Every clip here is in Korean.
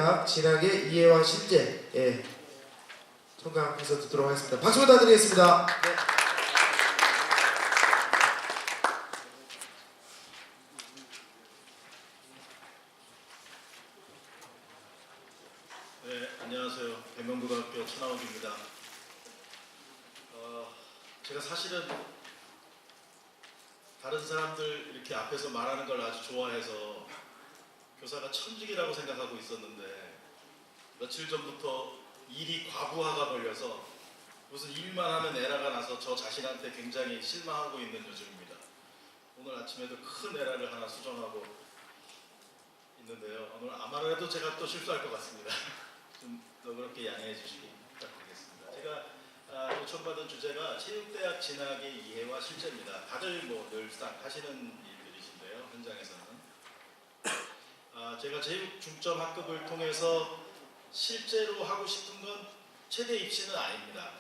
체육대학 진학의 이해와 실제 청강해서 듣도록 하겠습니다. 박수 부탁드리겠습니다. 네. 네, 안녕하세요. 대명고등학교 천하옥입니다. 제가 사실은 다른 사람들 이렇게 앞에서 말하는 걸 아주 좋아해서 교사가 천직이라고 생각하고 있었는데 며칠 전부터 일이 과부하가 걸려서 무슨 일만 하면 에러가 나서 저 자신한테 굉장히 실망하고 있는 요즘입니다. 오늘 아침에도 큰 에러를 하나 수정하고 있는데요. 오늘 아마도 제가 또 실수할 것 같습니다. 좀 너그럽게 양해해 주시기 부탁드리겠습니다. 제가 요청받은 주제가 체육대학 진학의 이해와 실제입니다. 다들 뭐 늘상 하시는 일들이신데요. 현장에서는 제가 체육 중점 학급을 통해서 실제로 하고 싶은 건 최대 입시는 아닙니다.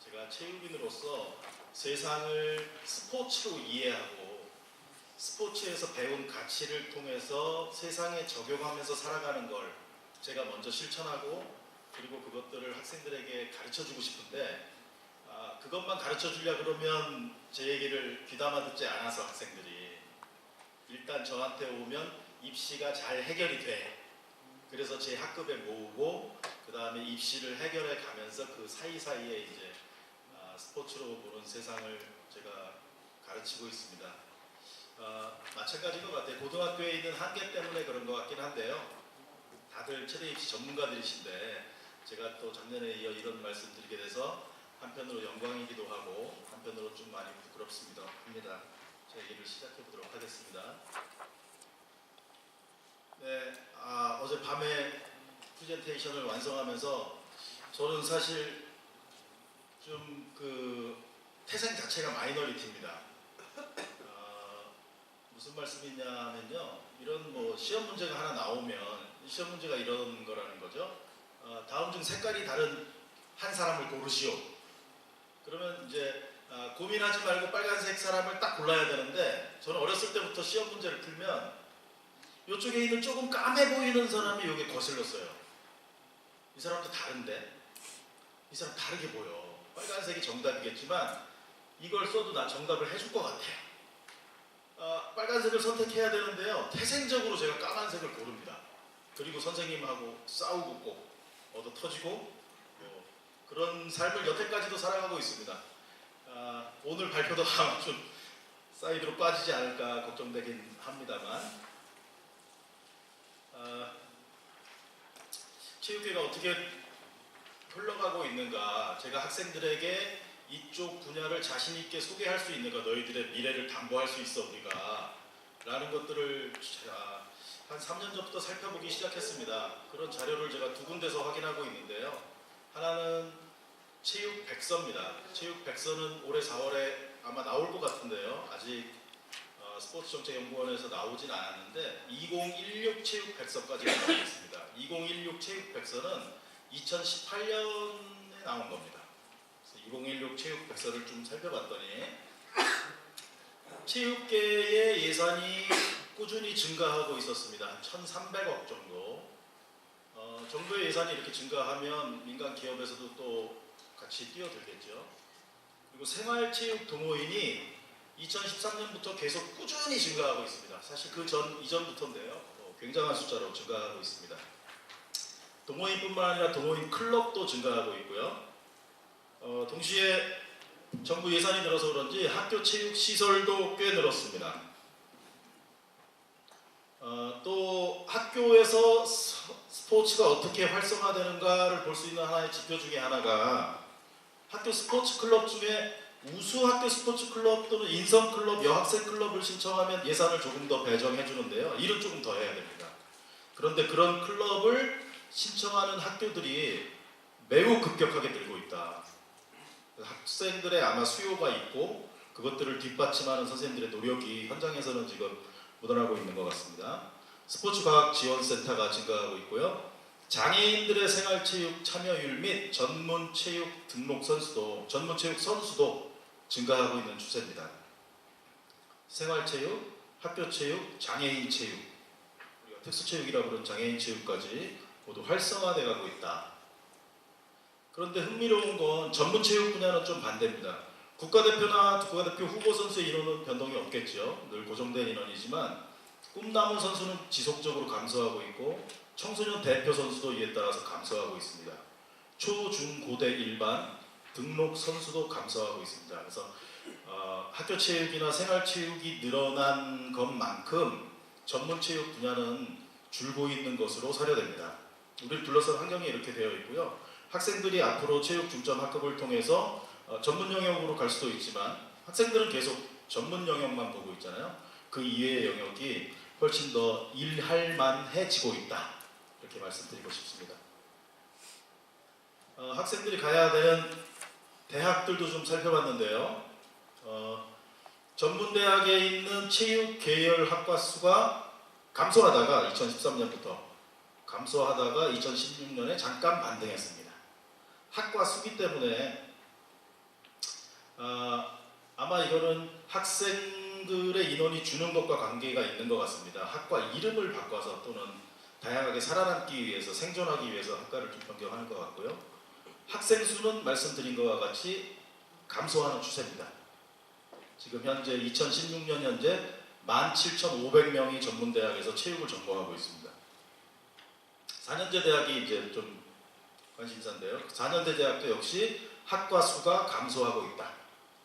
제가 체육인으로서 세상을 스포츠로 이해하고 스포츠에서 배운 가치를 통해서 세상에 적용하면서 살아가는 걸 제가 먼저 실천하고 그리고 그것들을 학생들에게 가르쳐주고 싶은데 그것만 가르쳐주려 그러면 제 얘기를 귀담아 듣지 않아서 학생들이 일단 저한테 오면 입시가 잘 해결이 돼. 그래서 제 학급에 모으고 그 다음에 입시를 해결해 가면서 그 사이사이에 이제 스포츠로 보는 세상을 제가 가르치고 있습니다. 마찬가지인 것 같아요. 고등학교에 있는 한계 때문에 그런 것 같긴 한데요. 다들 최대 입시 전문가들이신데 제가 또 작년에 이어 이런 말씀 드리게 돼서 한편으로 영광이기도 하고 한편으로 좀 많이 부끄럽습니다. 제 얘기를 시작해 보도록 하겠습니다. 네, 어제 밤에 프레젠테이션을 완성하면서 저는 사실 좀 그 태생 자체가 마이너리티입니다. 무슨 말씀이냐면요, 이런 뭐 시험 문제가 하나 나오면 시험 문제가 이런 거라는 거죠. 다음 중 색깔이 다른 한 사람을 고르시오. 그러면 이제 고민하지 말고 빨간색 사람을 딱 골라야 되는데 저는 어렸을 때부터 시험 문제를 풀면 이쪽에 있는 조금 까매 보이는 사람이 여기 거슬렸어요. 이 사람도 다른데? 이 사람 다르게 보여. 빨간색이 정답이겠지만 이걸 써도 나 정답을 해줄 것 같아요. 빨간색을 선택해야 되는데요. 태생적으로 제가 까만색을 고릅니다. 그리고 선생님하고 싸우고 꼭 얻어 터지고 그런 삶을 여태까지도 살아가고 있습니다. 오늘 발표도 아마 좀 사이드로 빠지지 않을까 걱정되긴 합니다만 체육계가 어떻게 흘러가고 있는가, 제가 학생들에게 이쪽 분야를 자신 있게 소개할 수 있는가, 너희들의 미래를 담보할 수 있어 우리가 라는 것들을 한 3년 전부터 살펴보기 시작했습니다. 그런 자료를 제가 두 군데서 확인하고 있는데요. 하나는 체육 백서입니다. 체육 백서는 올해 4월에 아마 나올 것 같은데요. 아직 스포츠정책연구원에서 나오진 않았는데 2016 체육 백서까지 나와 있습니다. 2016 체육 백서는 2018년에 나온 겁니다. 그래서 2016 체육 백서를 좀 살펴봤더니 체육계의 예산이 꾸준히 증가하고 있었습니다. 한 1,300억 정도. 정부의 예산이 이렇게 증가하면 민간 기업에서도 또 같이 뛰어들겠죠. 그리고 생활체육 동호인이 2013년부터 계속 꾸준히 증가하고 있습니다. 사실 그 이전부터인데요. 굉장한 숫자로 증가하고 있습니다. 동호인뿐만 아니라 동호인 클럽도 증가하고 있고요. 동시에 정부 예산이 늘어서 그런지 학교 체육 시설도 꽤 늘었습니다. 또 학교에서 스포츠가 어떻게 활성화되는가를 볼 수 있는 하나의 지표 중에 하나가 학교 스포츠 클럽 중에 우수 학교 스포츠 클럽 또는 인성 클럽, 여학생 클럽을 신청하면 예산을 조금 더 배정해 주는데요. 일은 조금 더 해야 됩니다. 그런데 그런 클럽을 신청하는 학교들이 매우 급격하게 늘고 있다. 학생들의 아마 수요가 있고 그것들을 뒷받침하는 선생님들의 노력이 현장에서는 지금 묻어나고 있는 것 같습니다. 스포츠과학지원센터가 증가하고 있고요. 장애인들의 생활체육 참여율 및 전문체육 등록 선수도, 전문체육 선수도 증가하고 있는 추세입니다. 생활체육, 학교체육, 장애인 체육, 우리가 특수체육이라고 부르는 장애인 체육까지 모두 활성화돼 가고 있다. 그런데 흥미로운 건 전문 체육 분야는 좀 반대입니다. 국가대표나 국가대표 후보 선수의 인원은 변동이 없겠죠. 늘 고정된 인원이지만 꿈나무 선수는 지속적으로 감소하고 있고 청소년 대표 선수도 이에 따라서 감소하고 있습니다. 초, 중, 고대 일반 등록 선수도 감소하고 있습니다. 그래서 학교 체육이나 생활 체육이 늘어난 것만큼 전문 체육 분야는 줄고 있는 것으로 사료됩니다. 우리를 둘러싼 환경이 이렇게 되어 있고요. 학생들이 앞으로 체육 중점 학급을 통해서 전문 영역으로 갈 수도 있지만 학생들은 계속 전문 영역만 보고 있잖아요. 그 이외의 영역이 훨씬 더 일할 만해지고 있다. 이렇게 말씀드리고 싶습니다. 학생들이 가야 되는 대학들도 좀 살펴봤는데요. 전문대학에 있는 체육 계열 학과 수가 감소하다가 2013년부터 감소하다가 2016년에 잠깐 반등했습니다. 학과 수기 때문에 아마 이거는 학생들의 인원이 주는 것과 관계가 있는 것 같습니다. 학과 이름을 바꿔서 또는 다양하게 살아남기 위해서 생존하기 위해서 학과를 좀 변경하는 것 같고요. 학생 수는 말씀드린 것과 같이 감소하는 추세입니다. 지금 현재 2016년 현재 17,500명이 전문대학에서 체육을 전공하고 있습니다. 4년제 대학이 이제 좀 관심사인데요. 4년제 대학도 역시 학과 수가 감소하고 있다.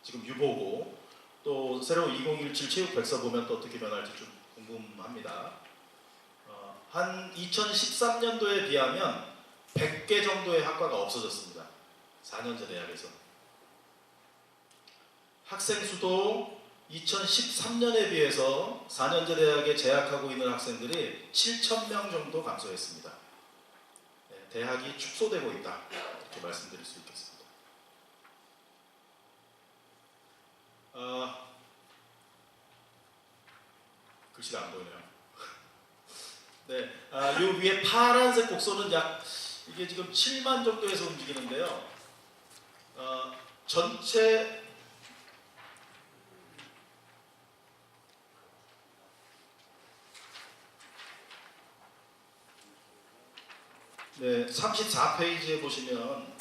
지금 유보고 또 새로 2017 체육 백서 보면 또 어떻게 변할지 좀 궁금합니다. 한 2013년도에 비하면 100개 정도의 학과가 없어졌습니다. 4년제 대학에서. 학생 수도 2013년에 비해서 4년제 대학에 재학하고 있는 학생들이 7,000명 정도 감소했습니다. 네, 대학이 축소되고 있다. 이렇게 말씀드릴 수 있겠습니다. 글씨가 안 보이네요. 네, 요 위에 파란색 곡선은 이게 지금 7만 정도에서 움직이는데요. 전체 네, 34페이지에 보시면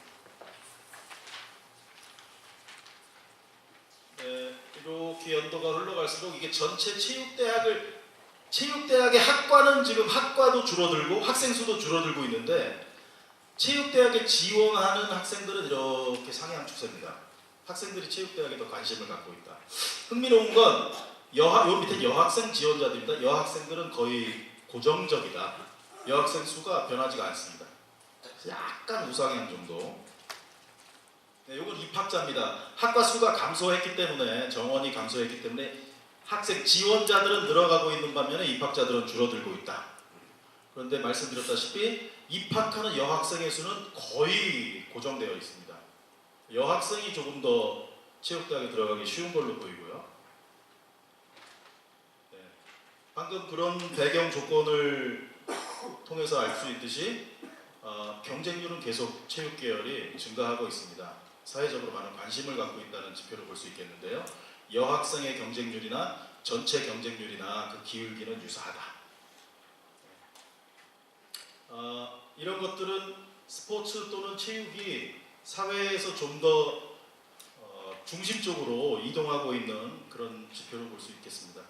네, 이렇게 연도가 흘러갈수록 이게 전체 체육대학의 학과는 지금 학과도 줄어들고 학생 수도 줄어들고 있는데 체육대학에 지원하는 학생들은 이렇게 상향 추세입니다. 학생들이 체육대학에 더 관심을 갖고 있다. 흥미로운 건 요 밑에 여학생 지원자들입니다. 여학생들은 거의 고정적이다. 여학생 수가 변하지가 않습니다. 약간 우상향 정도. 네, 이건 입학자입니다. 학과 수가 감소했기 때문에 정원이 감소했기 때문에 학생 지원자들은 늘어가고 있는 반면에 입학자들은 줄어들고 있다. 그런데 말씀드렸다시피 입학하는 여학생의 수는 거의 고정되어 있습니다. 여학생이 조금 더 체육대학에 들어가기 쉬운 걸로 보이고요. 네, 방금 그런 배경 조건을 통해서 알 수 있듯이 경쟁률은 계속 체육 계열이 증가하고 있습니다. 사회적으로 많은 관심을 갖고 있다는 지표를 볼 수 있겠는데요. 여학생의 경쟁률이나 전체 경쟁률이나 그 기울기는 유사하다. 이런 것들은 스포츠 또는 체육이 사회에서 좀 더 중심적으로 이동하고 있는 그런 지표를 볼 수 있겠습니다.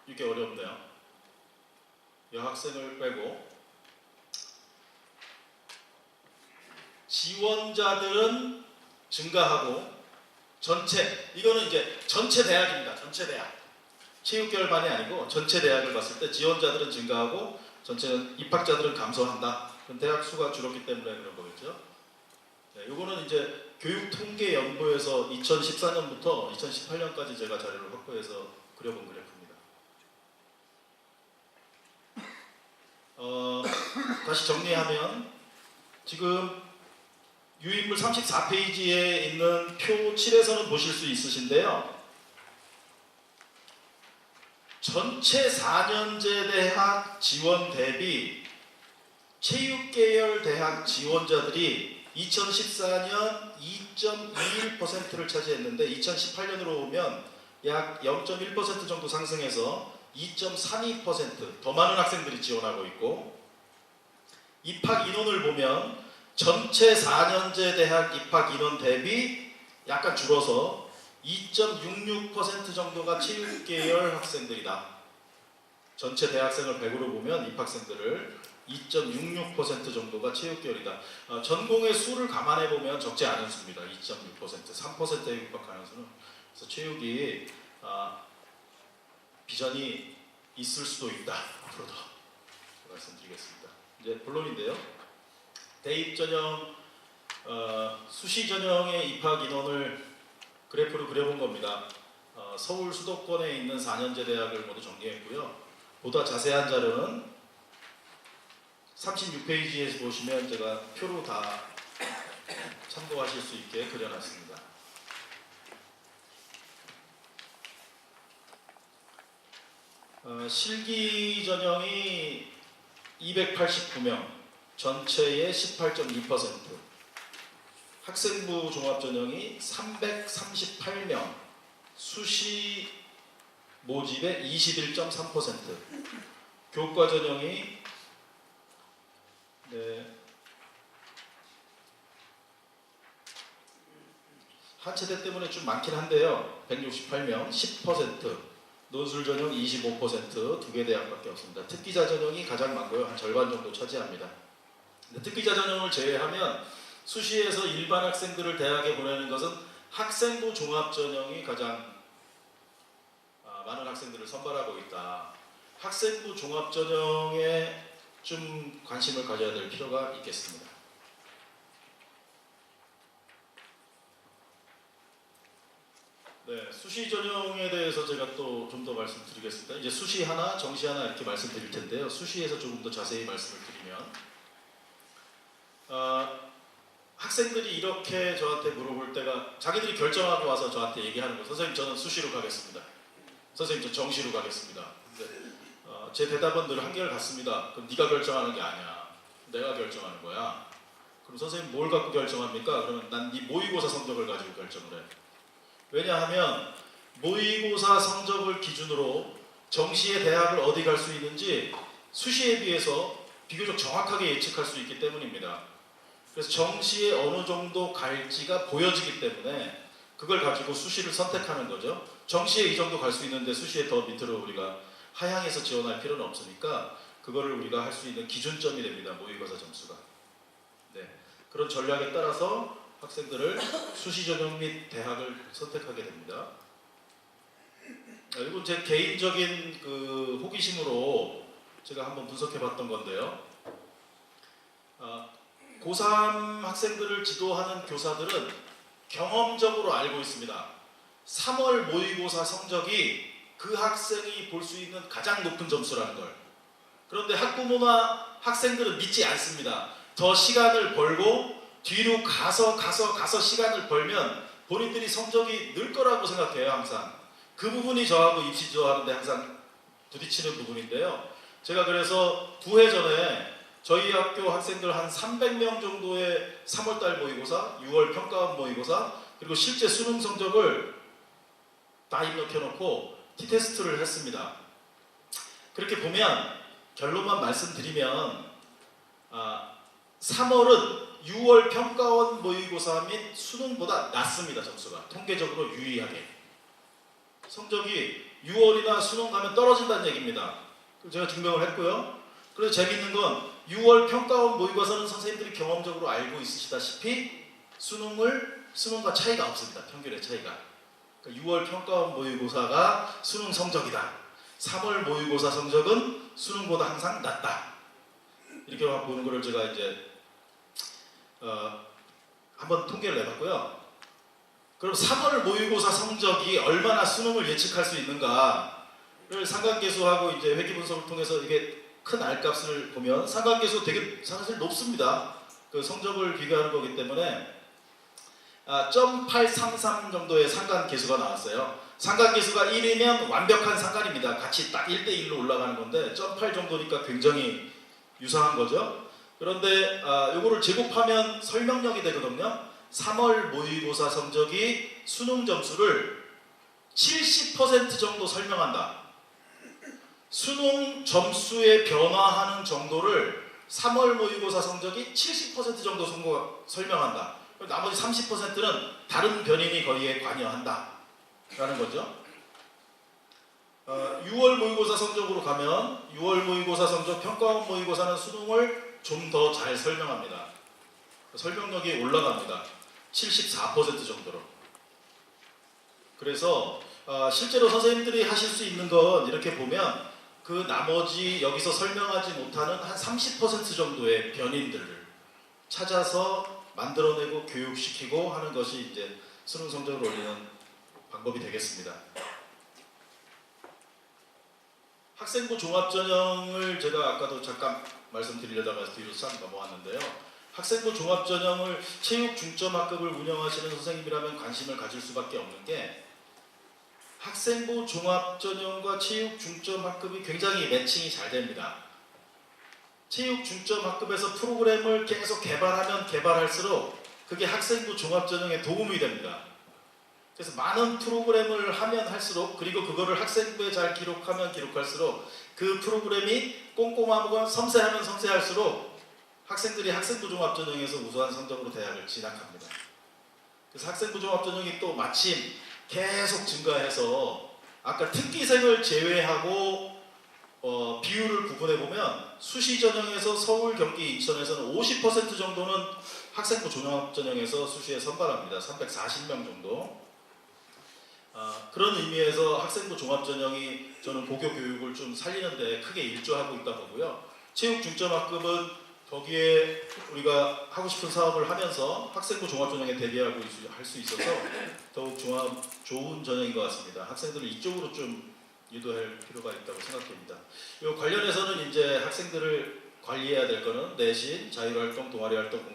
이게 어렵네요. 여학생을 빼고 지원자들은 증가하고 이거는 이제 전체 대학입니다. 전체 대학. 체육계열반이 아니고 전체 대학을 봤을 때 지원자들은 증가하고 전체는 입학자들은 감소한다. 그럼 대학 수가 줄었기 때문에 그런 거겠죠. 네, 이거는 이제 교육통계연구에서 2014년부터 2018년까지 제가 자료를 확보해서 그려본 그래프입니다. 다시 정리하면 지금 유인물 34페이지에 있는 표 7에서는 보실 수 있으신데요. 전체 4년제 대학 지원 대비 체육계열 대학 지원자들이 2014년 2.21%를 차지했는데 2018년으로 오면 약 0.1% 정도 상승해서 2.32%더 많은 학생들이 지원하고 있고, 입학 인원을 보면 전체 4년제 대학 입학 인원 대비 약간 줄어서 2.66% 정도가 체육계열 학생들이다. 전체 대학생을 100으로 보면 입학생들을 2.66% 정도가 체육계열이다. 전공의 수를 감안해 보면 적지 않은 수입니다. 2.6%, 3%에 육박하는 수는. 그래서 체육이 비전이 있을 수도 있다. 앞으로도 말씀드리겠습니다. 이제 본론인데요. 대입 전형, 수시 전형의 입학 인원을 그래프로 그려본 겁니다. 서울 수도권에 있는 4년제 대학을 모두 정리했고요. 보다 자세한 자료는 36페이지에서 보시면 제가 표로 다 참고하실 수 있게 그려놨습니다. 실기 전형이 289명, 전체의 18.2%, 학생부 종합 전형이 338명, 수시 모집의 21.3%, 교과 전형이 한체대 때문에 좀 많긴 한데요. 168명, 10%, 논술 전형 25%, 두 개 대학밖에 없습니다. 특기자 전형이 가장 많고요. 한 절반 정도 차지합니다. 근데 특기자 전형을 제외하면 수시에서 일반 학생들을 대학에 보내는 것은 학생부 종합 전형이 가장 많은 학생들을 선발하고 있다. 학생부 종합 전형에 좀 관심을 가져야 될 필요가 있겠습니다. 네, 수시 전형에 대해서 제가 또 좀 더 말씀드리겠습니다. 이제 수시 하나, 정시 하나 이렇게 말씀드릴 텐데요. 수시에서 조금 더 자세히 말씀을 드리면, 학생들이 이렇게 저한테 물어볼 때가, 자기들이 결정하고 와서 저한테 얘기하는 거, 선생님 저는 수시로 가겠습니다. 선생님 저 정시로 가겠습니다. 근데 제 대답은 늘 한결같습니다. 그럼 네가 결정하는 게 아니야. 내가 결정하는 거야. 그럼 선생님 뭘 갖고 결정합니까? 그러면 난 네 모의고사 성적을 가지고 결정을 해. 왜냐하면 모의고사 성적을 기준으로 정시의 대학을 어디 갈 수 있는지 수시에 비해서 비교적 정확하게 예측할 수 있기 때문입니다. 그래서 정시에 어느 정도 갈지가 보여지기 때문에 그걸 가지고 수시를 선택하는 거죠. 정시에 이 정도 갈 수 있는데 수시에 더 밑으로 우리가 하향해서 지원할 필요는 없으니까 그거를 우리가 할 수 있는 기준점이 됩니다. 모의고사 점수가. 네, 그런 전략에 따라서 학생들을 수시 전형 및 대학을 선택하게 됩니다. 이건 제 개인적인 그 호기심으로 제가 한번 분석해봤던 건데요. 고3 학생들을 지도하는 교사들은 경험적으로 알고 있습니다. 3월 모의고사 성적이 그 학생이 볼 수 있는 가장 높은 점수라는 걸. 그런데 학부모나 학생들은 믿지 않습니다. 더 시간을 벌고 뒤로 가서 시간을 벌면 본인들이 성적이 늘 거라고 생각해요. 항상 그 부분이 저하고 입시 지도하는데 항상 부딪히는 부분인데요. 제가 그래서 9회 전에 저희 학교 학생들 한 300명 정도의 3월달 모의고사, 6월 평가원 모의고사, 그리고 실제 수능 성적을 다 입력해놓고 T테스트를 했습니다. 그렇게 보면 결론만 말씀드리면 3월은 6월 평가원 모의고사 및 수능보다 낮습니다. 점수가 통계적으로 유의하게 성적이 6월이나 수능 가면 떨어진다는 얘기입니다. 제가 증명을 했고요. 그래서 재밌는 건 6월 평가원 모의고사는 선생님들이 경험적으로 알고 있으시다시피 수능과 차이가 없습니다. 평균의 차이가. 그러니까 6월 평가원 모의고사가 수능 성적이다. 3월 모의고사 성적은 수능보다 항상 낮다. 이렇게 보는 거를 제가 이제 한번 통계를 내봤고요. 그럼 3월 모의고사 성적이 얼마나 수능을 예측할 수 있는가를 상관계수하고 이제 회귀 분석을 통해서 이게 큰 R값을 보면 상관계수 되게 사실 높습니다. 그 성적을 비교하는 거기 때문에 0.833 정도의 상관계수가 나왔어요. 상관계수가 1이면 완벽한 상관입니다. 같이 딱 1대1로 올라가는 건데 0.8 정도니까 굉장히 유사한 거죠. 그런데 요거를 제곱하면 설명력이 되거든요. 3월 모의고사 성적이 수능 점수를 70% 정도 설명한다. 수능 점수에 변화하는 정도를 3월 모의고사 성적이 70% 정도 설명한다. 나머지 30%는 다른 변인이 거기에 관여한다 라는 거죠. 6월 모의고사 성적으로 가면 6월 모의고사 성적 평가원 모의고사는 수능을 좀 더 잘 설명합니다. 설명력이 올라갑니다. 74% 정도로. 그래서 실제로 선생님들이 하실 수 있는 건 이렇게 보면 그 나머지 여기서 설명하지 못하는 한 30% 정도의 변인들을 찾아서 만들어내고 교육시키고 하는 것이 이제 수능 성적을 올리는 방법이 되겠습니다. 학생부 종합전형을 제가 아까도 잠깐 말씀드리려다가 뒤로 싹 넘어왔는데요. 학생부 종합전형을 체육 중점학급을 운영하시는 선생님이라면 관심을 가질 수밖에 없는 게 학생부 종합전형과 체육 중점학급이 굉장히 매칭이 잘 됩니다. 체육 중점학급에서 프로그램을 계속 개발하면 개발할수록 그게 학생부 종합전형에 도움이 됩니다. 그래서 많은 프로그램을 하면 할수록 그리고 그거를 학생부에 잘 기록하면 기록할수록 그 프로그램이 꼼꼼하고 섬세하면 섬세할수록 학생들이 학생부 종합전형에서 우수한 성적으로 대학을 진학합니다. 그래서 학생부 종합전형이 또 마침 계속 증가해서 아까 특기생을 제외하고 비율을 구분해보면 수시전형에서 서울, 경기, 인천에서는 50% 정도는 학생부 종합전형에서 수시에 선발합니다. 340명 정도. 그런 의미에서 학생부 종합전형이 저는 고교 교육을 좀 살리는데 크게 일조하고 있다 보고요. 체육 중점학급은 거기에 우리가 하고 싶은 사업을 하면서 학생부 종합전형에 대비하고 할 수 있어서 더욱 좋은 전형인 것 같습니다. 학생들을 이쪽으로 좀 유도할 필요가 있다고 생각됩니다. 이 관련해서는 이제 학생들을 관리해야 될 거는 내신, 자율활동, 동아리활동,